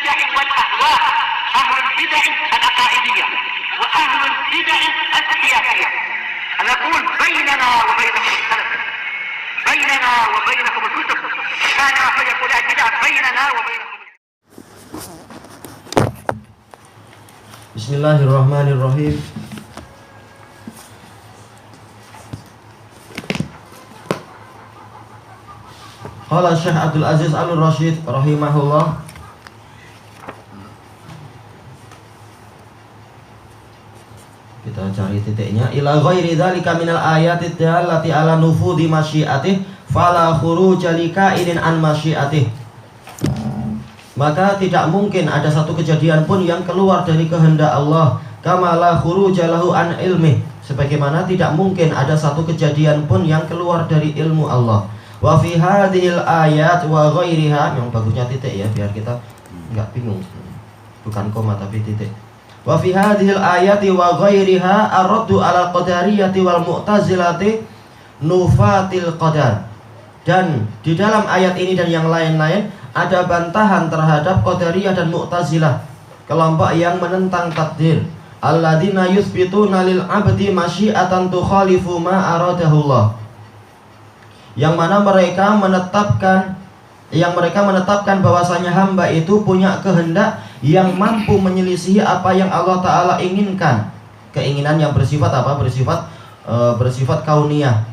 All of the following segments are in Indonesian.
البدع والأهواء، أهل البدع العقائدية وأهل البدع السياسية. نقول بيننا وبينكم السلف، بيننا وبينكم الكتب، كان فيقول البدع بيننا وبينكم. Bismillahirrahmanirrahim. Qala Syekh Abdul Aziz Al-Rasyid rahimahullah, kita cari titiknya, ila ghairi dzalika minal ayati dallati ala nufudi masyiatih fala khuruja likainin an masyiatih. Maka tidak mungkin ada satu kejadian pun yang keluar dari kehendak Allah, kama la khuruja lahu an ilmih, sebagaimana tidak mungkin ada satu kejadian pun yang keluar dari ilmu Allah. Wa fi hadhil ayat wa ghairiha, yang bagusnya titik ya biar kita enggak bingung. Bukan koma tapi titik. Wa fi hadhil ayati wa ghairiha ar-raddu 'ala qadariyati wal mu'tazilati nufatil qadar. Dan di dalam ayat ini dan yang lain-lain ada bantahan terhadap qadariyah dan mu'tazilah, kelompok yang menentang takdir. Alladzina yuthbituna lil 'abdi masyiatan tukhalifu ma aradahullah. Yang mana mereka menetapkan bahwasanya hamba itu punya kehendak yang mampu menyelisihi apa yang Allah Ta'ala inginkan. Keinginan yang bersifat apa? Bersifat kauniyah.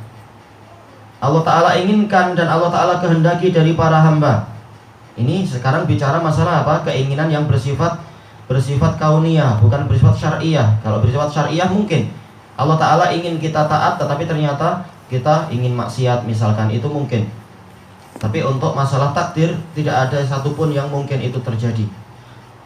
Allah Ta'ala inginkan dan Allah Ta'ala kehendaki dari para hamba. Ini sekarang bicara masalah apa? Keinginan yang bersifat kauniyah, bukan bersifat syariah. Kalau bersifat syariah mungkin Allah Ta'ala ingin kita taat, tetapi ternyata kita ingin maksiat misalkan, itu mungkin. Tapi untuk masalah takdir tidak ada satupun yang mungkin itu terjadi.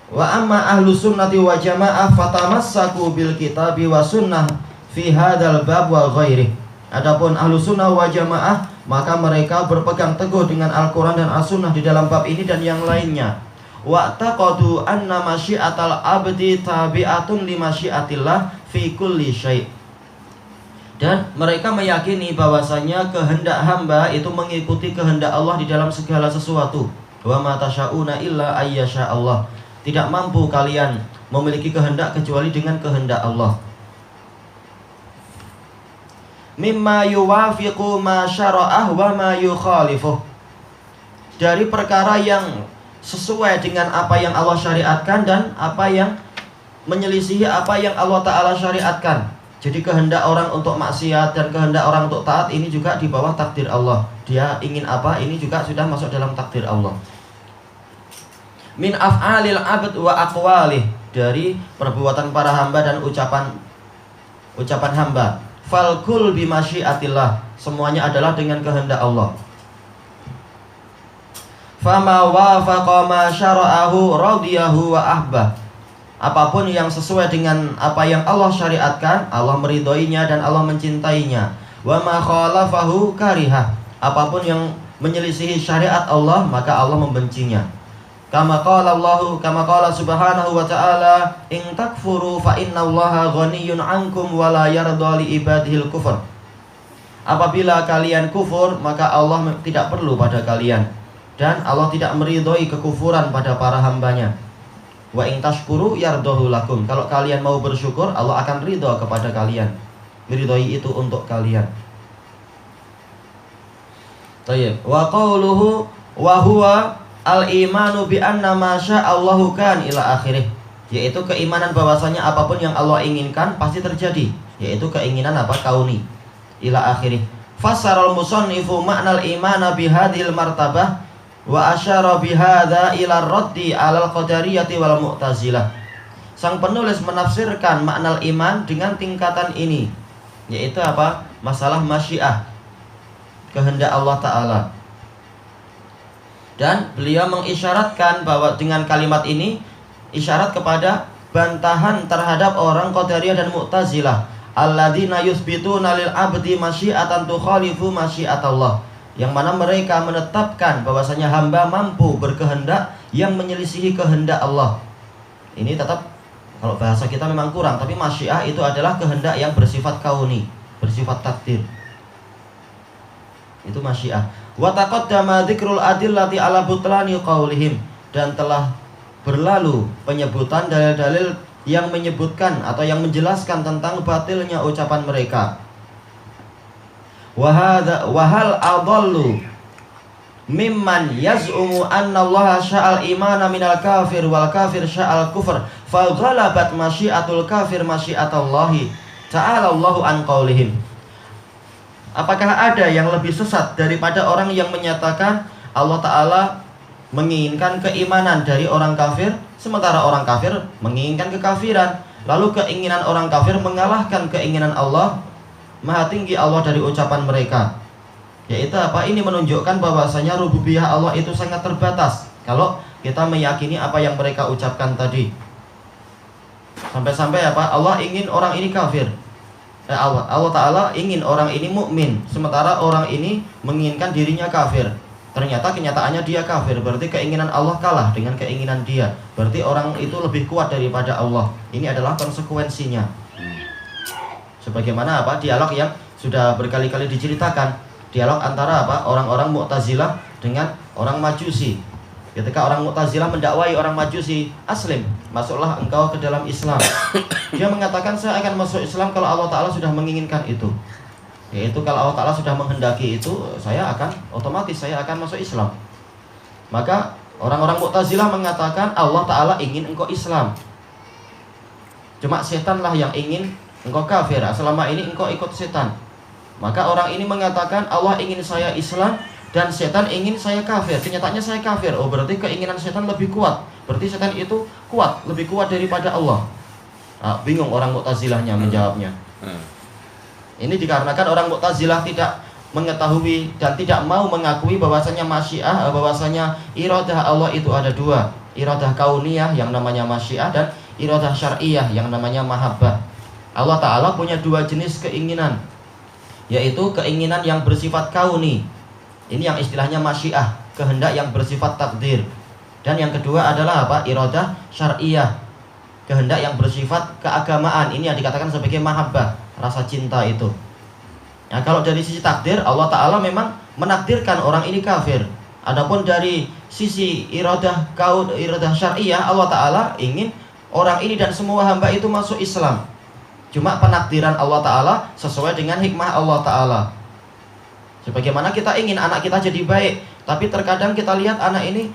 Wa amma ahlu sunnati wa jamaah fatamassaku bil kitabi wa sunnah fi hadzal bab wa ghairih. Adapun ahlu sunnah wa jamaah, maka mereka berpegang teguh dengan Al-Quran dan As-Sunnah di dalam bab ini dan yang lainnya. Wa taqadu anna masyiatal abdi tabi'atun li masyiatillah fi kulli syai'. Dan mereka meyakini bahwasanya kehendak hamba itu mengikuti kehendak Allah di dalam segala sesuatu. Wa ma tasyauna illa ayyasha Allah. Tidak mampu kalian memiliki kehendak kecuali dengan kehendak Allah. Mimma yuwafiqu ma syara'ah wa ma yukhalifuh. Dari perkara yang sesuai dengan apa yang Allah syariatkan dan apa yang menyelisihi apa yang Allah Ta'ala syariatkan. Jadi kehendak orang untuk maksiat dan kehendak orang untuk taat ini juga di bawah takdir Allah. Dia ingin apa, ini juga sudah masuk dalam takdir Allah. Min af'alil abd wa aqwalih, dari perbuatan para hamba dan ucapan hamba. Fal kul bi masyiatillah, semuanya adalah dengan kehendak Allah. Fama wafaqa ma syara'ahu radiyahu wa ahbah. Apapun yang sesuai dengan apa yang Allah syariatkan, Allah meridhoinya dan Allah mencintainya. Wa ma khalafahu karihah. Apapun yang menyelisihi syariat Allah, maka Allah membencinya. Kama qala subhanahu wa ta'ala, in takfuru fa innallaha ghaniyyun 'ankum wa la yarda li ibadihil kufur. Apabila kalian kufur, maka Allah tidak perlu pada kalian, dan Allah tidak meridhoi kekufuran pada para hambanya. Wa in tashkuru yardahu lakum. Kalau kalian mau bersyukur, Allah akan ridho kepada kalian, meridhoi itu untuk kalian. Tayyib. Wa qauluhu wa huwa al-imanu bi anna ma sya'allahu kan ila akhirih, yaitu keimanan bahwasanya apapun yang Allah inginkan pasti terjadi, yaitu keinginan apa? Kauni. Ila akhirih. Fassaral musannifu ma'nal imana bi hadhil martabah wa asyara bihadza ila raddi 'alal qadariyati wal mu'tazilah. Sang penulis menafsirkan makna iman dengan tingkatan ini, yaitu apa? Masalah masyiah, kehendak Allah Ta'ala. Dan beliau mengisyaratkan bahwa dengan kalimat ini isyarat kepada bantahan terhadap orang Qadariyah dan Mu'tazilah, alladzina yuthbituna lil 'abdi masyiatan tukhalifu masyiatallah, yang mana mereka menetapkan bahwasanya hamba mampu berkehendak yang menyelisihi kehendak Allah. Ini tetap, kalau bahasa kita memang kurang, tapi masyiah itu adalah kehendak yang bersifat kauni, bersifat takdir. Itu masyiah. Wa taqaddama dzikrul adillati ala butlani qaulihim, dan telah berlalu penyebutan dalil-dalil yang menyebutkan atau yang menjelaskan tentang batilnya ucapan mereka. Wahal adallu mimman yaz'umu anna Allah sya'al imana minal kafir wal kafir sya'al kufr fa ghalabat masyiatul kafir masyiatallahi ta'ala Allahu an qaulihim. Apakah ada yang lebih sesat daripada orang yang menyatakan Allah Ta'ala menginginkan keimanan dari orang kafir, sementara orang kafir menginginkan kekafiran. Lalu keinginan orang kafir mengalahkan keinginan Allah. Maha tinggi Allah dari ucapan mereka. Yaitu apa? Ini menunjukkan bahwasanya rububiyah Allah itu sangat terbatas kalau kita meyakini apa yang mereka ucapkan tadi. Sampai-sampai apa? Allah ingin orang ini kafir. Allah Ta'ala ingin orang ini mukmin, sementara orang ini menginginkan dirinya kafir. Ternyata kenyataannya dia kafir. Berarti keinginan Allah kalah dengan keinginan dia. Berarti orang itu lebih kuat daripada Allah. Ini adalah konsekuensinya. Sebagaimana apa? Dialog yang sudah berkali-kali diceritakan. Dialog antara apa? Orang-orang Mu'tazilah dengan orang Majusi. Ketika orang Mu'tazilah mendakwai orang Majusi, "Aslim, masuklah engkau ke dalam Islam." Dia mengatakan, "Saya akan masuk Islam kalau Allah Ta'ala sudah menginginkan itu." Yaitu kalau Allah Ta'ala sudah menghendaki itu, otomatis saya akan masuk Islam. Maka orang-orang Mu'tazilah mengatakan Allah Ta'ala ingin engkau Islam, cuma setanlah yang ingin engkau kafir. Selama ini engkau ikut setan. Maka orang ini mengatakan Allah ingin saya Islam dan setan ingin saya kafir. Kenyataannya saya kafir. Oh, berarti keinginan setan lebih kuat. Berarti setan itu kuat, lebih kuat daripada Allah. Bingung orang Mu'tazilahnya menjawabnya. Ini dikarenakan orang Mu'tazilah tidak mengetahui dan tidak mau mengakui bahwasanya masyiah, bahwasanya iradah Allah itu ada dua. Iradah kauniyah yang namanya masyiah dan iradah syar'iyah yang namanya mahabbah. Allah Ta'ala punya dua jenis keinginan, yaitu keinginan yang bersifat kauni. Ini yang istilahnya masyiah, kehendak yang bersifat takdir. Dan yang kedua adalah apa? Iradah syar'iyah, kehendak yang bersifat keagamaan. Ini yang dikatakan sebagai mahabbah, rasa cinta itu. Nah, kalau dari sisi takdir, Allah Ta'ala memang menakdirkan orang ini kafir. Adapun dari sisi iradah syar'iyah, Allah Ta'ala ingin orang ini dan semua hamba itu masuk Islam. Cuma penakdiran Allah Ta'ala sesuai dengan hikmah Allah Ta'ala. Sebagaimana kita ingin anak kita jadi baik, tapi terkadang kita lihat anak ini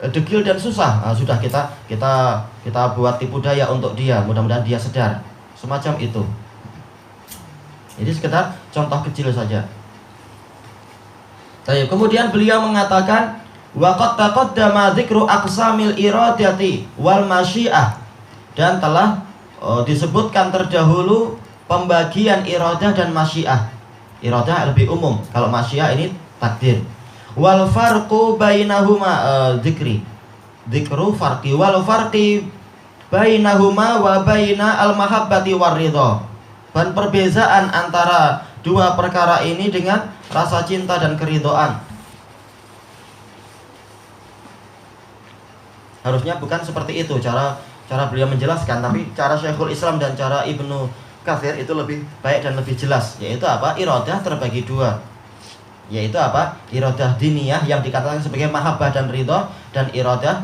degil dan susah. Sudah kita buat tipu daya untuk dia, mudah-mudahan dia sadar. Semacam itu. Ini sekedar contoh kecil saja. Kemudian beliau mengatakan, wa qad taqaddama dzikru aqsamil iradati wal masyiah, dan telah disebutkan terdahulu pembagian iradah dan masyiah. Iradah lebih umum, kalau masyiah ini takdir. Wal farqu bainahuma dzikru farqi wal farqi bainahuma wa baina al mahabbati war ridha. Dan perbezaan antara dua perkara ini dengan rasa cinta dan keridhaan. Harusnya bukan seperti itu cara beliau menjelaskan, tapi cara Syekhul Islam dan cara Ibnu Katsir itu lebih baik dan lebih jelas. Yaitu apa? Iradah terbagi dua. Yaitu apa? Iradah diniyah yang dikatakan sebagai mahabbah dan ridha, dan iradah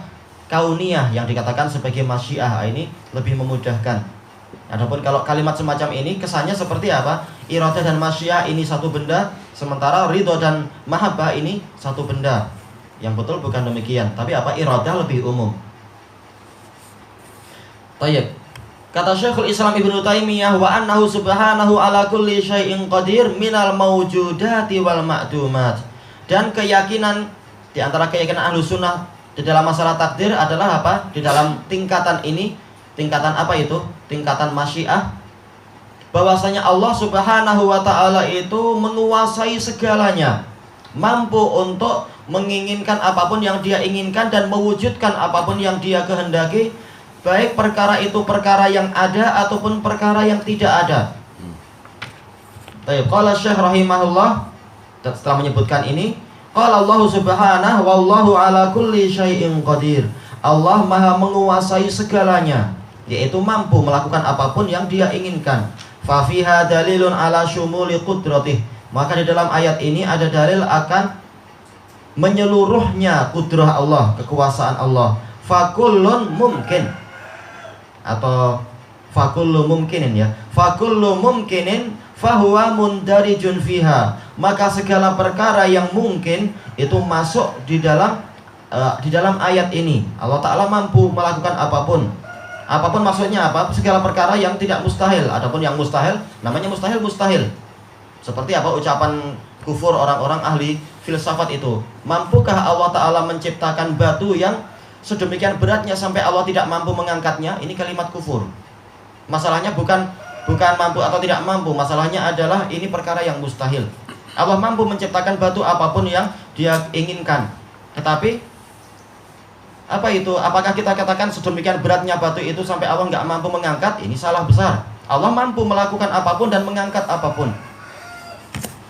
kauniyah yang dikatakan sebagai masyiah. Ini lebih memudahkan. Adapun kalau kalimat semacam ini kesannya seperti apa? Iradah dan masyiah ini satu benda, sementara ridho dan mahabbah ini satu benda. Yang betul bukan demikian, tapi apa? Iradah lebih umum. Tayyib. Kata Syekhul Islam Ibnu Taimiyah, wa annahu subhanahu ala kulli syai'in qadir minal mawjudati wal ma'dumat. Dan keyakinan di antara keyakinan Ahlus Sunnah di dalam masalah takdir adalah apa? Di dalam tingkatan ini, tingkatan apa itu? Tingkatan masyiah, bahwasanya Allah Subhanahu wa ta'ala itu menguasai segalanya, mampu untuk menginginkan apapun yang dia inginkan dan mewujudkan apapun yang dia kehendaki, baik perkara itu perkara yang ada ataupun perkara yang tidak ada. Baik, qala Syekh rahimahullah, setelah menyebutkan ini, qala Allah subhanahu wallahu ala kulli syai'in qadir. Allah maha menguasai segalanya, yaitu mampu melakukan apapun yang dia inginkan. Fa fiha dalilun ala syumuli qudratih. Maka di dalam ayat ini ada dalil akan menyeluruhnya kudrah Allah, kekuasaan Allah. fakullun mumkin atau fakullu mumkinin ya. Fakullu mumkinin fahuwa mundarijun fiha. Maka segala perkara yang mungkin itu masuk di dalam ayat ini. Allah Ta'ala mampu melakukan apapun. Apapun maksudnya apa? Segala perkara yang tidak mustahil. Adapun yang mustahil, namanya mustahil. Seperti apa ucapan kufur orang-orang ahli filsafat itu. Mampukah Allah Ta'ala menciptakan batu yang sedemikian beratnya sampai Allah tidak mampu mengangkatnya? Ini kalimat kufur. Masalahnya bukan mampu atau tidak mampu. Masalahnya adalah ini perkara yang mustahil. Allah mampu menciptakan batu apapun yang Dia inginkan. Tetapi apa itu? Apakah kita katakan sedemikian beratnya batu itu sampai Allah nggak mampu mengangkat? Ini salah besar. Allah mampu melakukan apapun dan mengangkat apapun.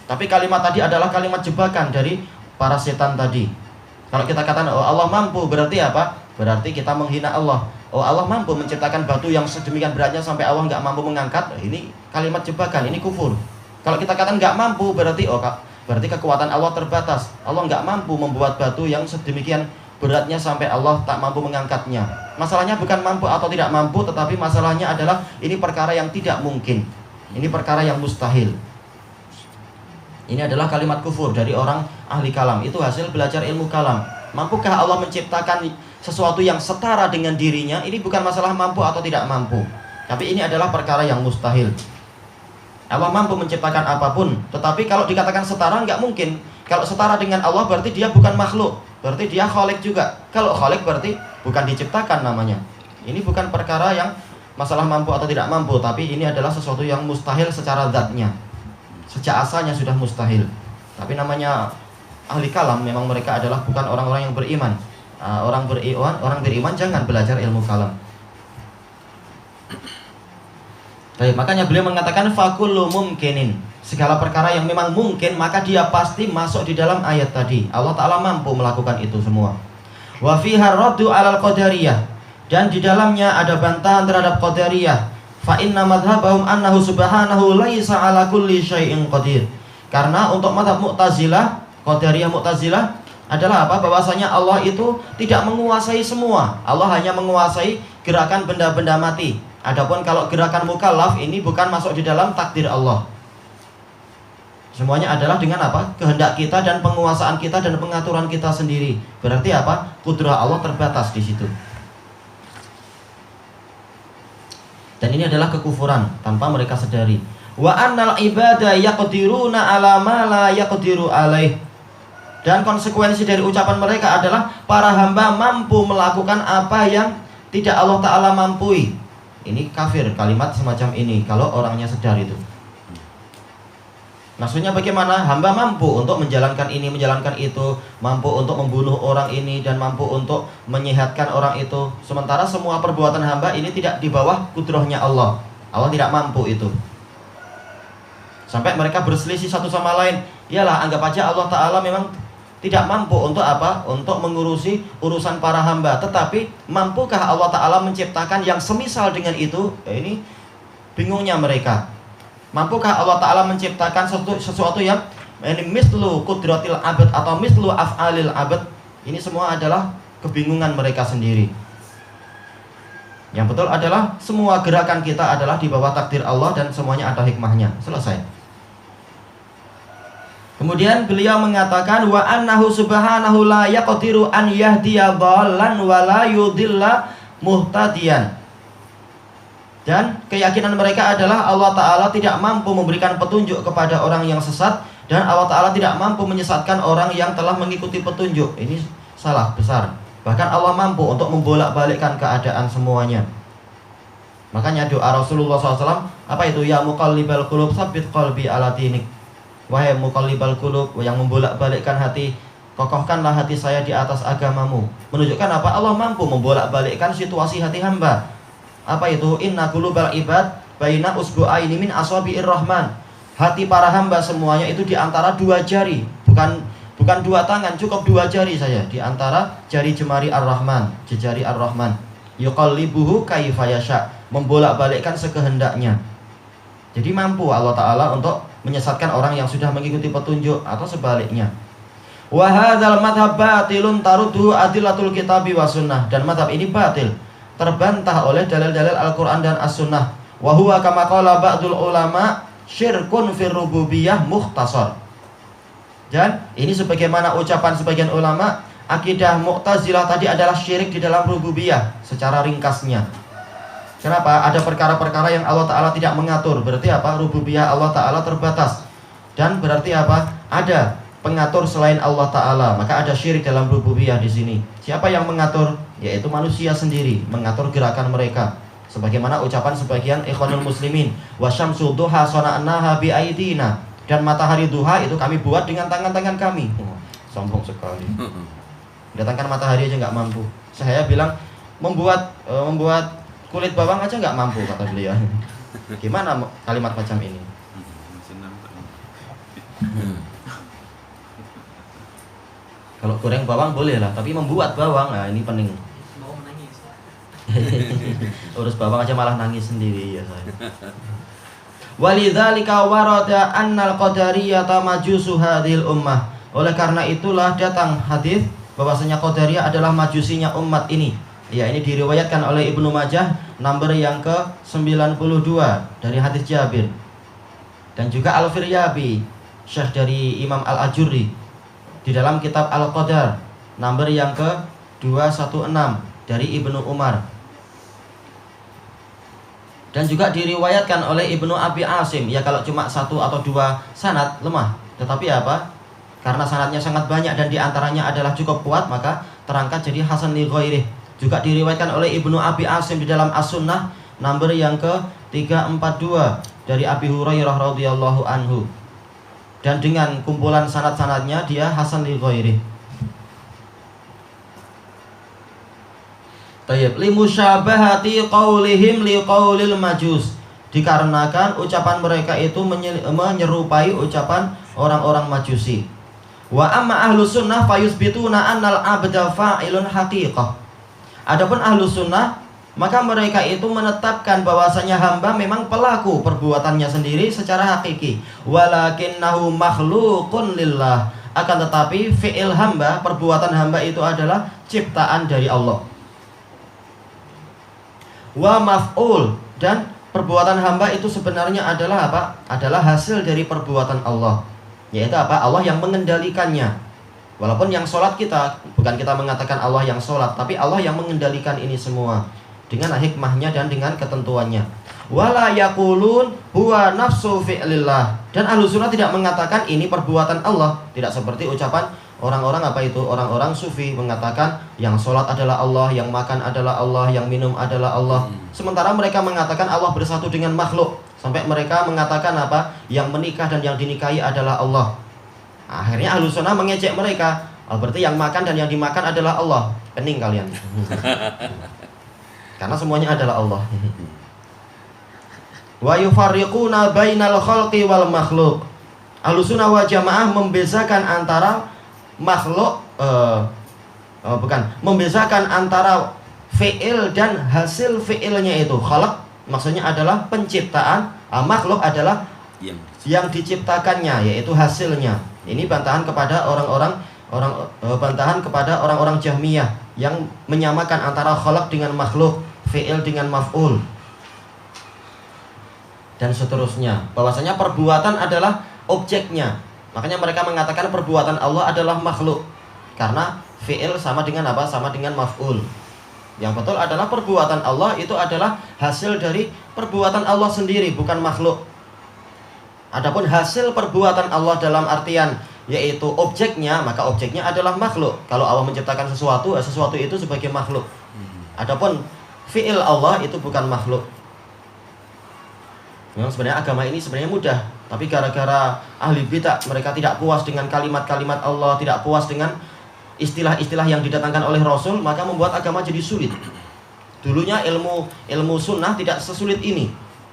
Tapi kalimat tadi adalah kalimat jebakan dari para setan tadi. Kalau kita katakan oh Allah mampu, berarti apa? Berarti kita menghina Allah. Oh Allah mampu menciptakan batu yang sedemikian beratnya sampai Allah nggak mampu mengangkat. Ini kalimat jebakan, ini kufur. Kalau kita katakan nggak mampu, berarti berarti kekuatan Allah terbatas. Allah nggak mampu membuat batu yang sedemikian beratnya sampai Allah tak mampu mengangkatnya. Masalahnya bukan mampu atau tidak mampu, tetapi masalahnya adalah ini perkara yang tidak mungkin. Ini perkara yang mustahil. Ini adalah kalimat kufur dari orang ahli kalam. Itu hasil belajar ilmu kalam. Mampukah Allah menciptakan sesuatu yang setara dengan dirinya? Ini bukan masalah mampu atau tidak mampu, tapi ini adalah perkara yang mustahil. Allah mampu menciptakan apapun, tetapi kalau dikatakan setara nggak mungkin. Kalau setara dengan Allah berarti Dia bukan makhluk, berarti Dia khalik juga. Kalau khalik berarti bukan diciptakan namanya. Ini bukan perkara yang masalah mampu atau tidak mampu, tapi ini adalah sesuatu yang mustahil secara zatnya. Sejak asalnya sudah mustahil. Tapi namanya ahli kalam, memang mereka adalah bukan orang-orang yang beriman. Orang beriman jangan belajar ilmu kalam. Baik, makanya beliau mengatakan fakullu mumkinin. Segala perkara yang memang mungkin, maka dia pasti masuk di dalam ayat tadi. Allah Ta'ala mampu melakukan itu semua. Wa fiha raddu 'alal qadariyah. Dan di dalamnya ada bantahan terhadap qadariyah. Fa inna madhhabahum annahu subhanahu laisa 'ala kulli syai'in qadir. Karena untuk mazhab Mu'tazilah, qadariyah Mu'tazilah adalah apa? Bahwasanya Allah itu tidak menguasai semua. Allah hanya menguasai gerakan benda-benda mati. Adapun kalau gerakan mukallaf ini bukan masuk di dalam takdir Allah. Semuanya adalah dengan apa? Kehendak kita dan penguasaan kita dan pengaturan kita sendiri. Berarti apa? Kudrah Allah terbatas di situ. Dan ini adalah kekufuran tanpa mereka sadari. Wa annal ibada yaqdiruna ala ma la yaqdiru alaih. Dan konsekuensi dari ucapan mereka adalah para hamba mampu melakukan apa yang tidak Allah Ta'ala mampui. Ini kafir kalimat semacam ini kalau orangnya sadar itu. Maksudnya bagaimana? Hamba mampu untuk menjalankan ini, menjalankan itu, mampu untuk membunuh orang ini, dan mampu untuk menyehatkan orang itu. Sementara semua perbuatan hamba ini tidak di bawah kudrahnya Allah. Allah tidak mampu itu. Sampai mereka berselisih satu sama lain. Iyalah, anggap aja Allah Ta'ala memang tidak mampu untuk apa? Untuk mengurusi urusan para hamba. Tetapi mampukah Allah Ta'ala menciptakan yang semisal dengan itu? Ya, ini bingungnya mereka. Mampukah Allah Ta'ala menciptakan sesuatu yang ini mislu kudratil abad atau mislu af'alil abad? Ini semua adalah kebingungan mereka sendiri. Yang betul adalah semua gerakan kita adalah di bawah takdir Allah dan semuanya ada hikmahnya. Selesai. Kemudian beliau mengatakan wa annahu subhanahu la yaqdiru an yahdiya dhallan wa la yudilla muhtadiyan. Dan keyakinan mereka adalah Allah Ta'ala tidak mampu memberikan petunjuk kepada orang yang sesat, dan Allah Ta'ala tidak mampu menyesatkan orang yang telah mengikuti petunjuk. Ini salah besar. Bahkan Allah mampu untuk membolak-balikkan keadaan semuanya. Makanya doa Rasulullah SAW apa itu? Ya muqallibal qulub tsabbit qalbi ala dinik. Wahai muqallibal qulub, yang membolak-balikkan hati, kokohkanlah hati saya di atas agamamu. Menunjukkan apa? Allah mampu membolak-balikkan situasi hati hamba. Apa itu? Inna qulubal ibad baina usbu'aini min asabi'ir rahman. Hati para hamba semuanya itu di antara dua jari, bukan dua tangan, cukup dua jari saja, di antara jari jemari Ar-Rahman, jejari Ar-Rahman. Yuqallibuhu kaifa yasha, membolak-balikkan sekehendaknya. Jadi mampu Allah Ta'ala untuk menyesatkan orang yang sudah mengikuti petunjuk atau sebaliknya. Wa hadzal madhab batilun tarudhu adillatul kitabi wa sunnah. Dan madhab ini batil, terbantah oleh dalil-dalil Al-Quran dan As-Sunnah. Wa huwa kama qala ba'dul ulama syirkun fir rububiyah mukhtasar. Dan ini sebagaimana ucapan sebagian ulama, akidah Mu'tazilah tadi adalah syirik di dalam rububiyah secara ringkasnya. Kenapa? Ada perkara-perkara yang Allah Ta'ala tidak mengatur. Berarti apa? Rububiyah Allah Ta'ala terbatas. Dan berarti apa? Ada pengatur selain Allah Ta'ala. Maka ada syirik dalam rububiyah di sini. Siapa yang mengatur? Yaitu manusia sendiri, mengatur gerakan mereka. Sebagaimana ucapan sebagian ikhwanul muslimin, wa syamsu duha sana'naha bi aidina. Dan matahari duha itu kami buat dengan tangan-tangan kami. Sombong sekali. Datangkan matahari aja nggak mampu. Saya bilang membuat kulit bawang aja nggak mampu, kata beliau. Gimana kalimat macam ini? Kalau goreng bawang boleh lah, tapi membuat bawang, nah ini pening. Mau menangis. Urus bawang aja malah nangis sendiri ya saya. Walidzalika warada annal qadariyata majusu hadhil ummah. Oleh karena itulah datang hadis bahwasanya Qadariyah adalah majusinya umat ini. Ya, ini diriwayatkan oleh Ibnu Majah nomor yang ke-92 dari hadis Jabir. Dan juga Al-Firyabi, syekh dari Imam Al-Ajurri, di dalam kitab Al-Qadar nomor yang ke-216 dari Ibnu Umar. Dan juga diriwayatkan oleh Ibnu Abi Asim. Ya, kalau cuma satu atau dua sanad lemah. Tetapi apa? Karena sanadnya sangat banyak dan diantaranya adalah cukup kuat, maka terangkat jadi hasan li ghairih. Juga diriwayatkan oleh Ibnu Abi Asim di dalam As-Sunnah nomor yang ke-342 dari Abi Hurairah radhiyallahu anhu. Dan dengan kumpulan sanad-sanadnya dia hasan li ghairih. Tayyib, limusyabahati qaulihim liqaulil majus. Dikarenakan ucapan mereka itu menyerupai ucapan orang-orang Majusi. Wa amma ahlus sunnah fayusbituna annal abda fa'ilun haqiqah. Adapun ahlus sunnah, maka mereka itu menetapkan bahwasanya hamba memang pelaku perbuatannya sendiri secara hakiki. Walakinnahu makhluqun lillah. Akan tetapi fi'il hamba, perbuatan hamba itu adalah ciptaan dari Allah. Wa maf'ul, dan perbuatan hamba itu sebenarnya adalah apa? Adalah hasil dari perbuatan Allah. Yaitu apa? Allah yang mengendalikannya. Walaupun yang sholat kita, bukan kita mengatakan Allah yang sholat, tapi Allah yang mengendalikan ini semua dengan hikmahnya dan dengan ketentuannya. Wala yaqulun huwa nafsu fi'lillah. Dan Ahlus Sunnah tidak mengatakan ini perbuatan Allah. Tidak seperti ucapan orang-orang apa itu? Orang-orang sufi mengatakan yang sholat adalah Allah, yang makan adalah Allah, yang minum adalah Allah. Sementara mereka mengatakan Allah bersatu dengan makhluk. Sampai mereka mengatakan apa? Yang menikah dan yang dinikahi adalah Allah. Akhirnya Ahlus Sunnah mengejek mereka. Berarti yang makan dan yang dimakan adalah Allah. Pening kalian. Karena semuanya adalah Allah. Wa yufarriquna bainal khalqi wal makhluk. Ahlus Sunnah wal Jamaah membedakan antara makhluk membedakan antara fi'il dan hasil fi'ilnya itu. Khalq maksudnya adalah penciptaan, makhluk adalah yang diciptakannya, yaitu hasilnya. Ini bantahan kepada orang-orang Jahmiyah yang menyamakan antara khalq dengan makhluk, fi'il dengan maf'ul, dan seterusnya. Bahwasanya perbuatan adalah objeknya. Makanya mereka mengatakan perbuatan Allah adalah makhluk, karena fi'il sama dengan apa? Sama dengan maf'ul. Yang betul adalah perbuatan Allah itu adalah hasil dari perbuatan Allah sendiri, bukan makhluk. Adapun hasil perbuatan Allah dalam artian yaitu objeknya, maka objeknya adalah makhluk. Kalau Allah menciptakan sesuatu, sesuatu itu sebagai makhluk. Adapun fi'il Allah itu bukan makhluk. Memang sebenarnya agama ini sebenarnya mudah, tapi gara-gara ahli bid'ah, mereka tidak puas dengan kalimat-kalimat Allah, tidak puas dengan istilah-istilah yang didatangkan oleh Rasul, maka membuat agama jadi sulit. Dulunya ilmu sunnah tidak sesulit ini,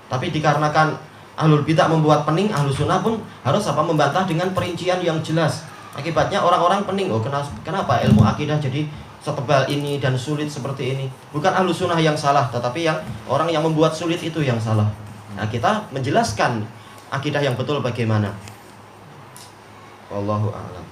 tapi dikarenakan ahlul bid'ah membuat pening, Ahlus Sunnah pun harus membantah dengan perincian yang jelas. Akibatnya orang-orang pening. Kenapa ilmu akidah jadi setebal ini dan sulit seperti ini? Bukan Ahlus Sunnah yang salah, tetapi orang yang membuat sulit itu yang salah. Nah, kita menjelaskan akidah yang betul bagaimana. Wallahu a'lam.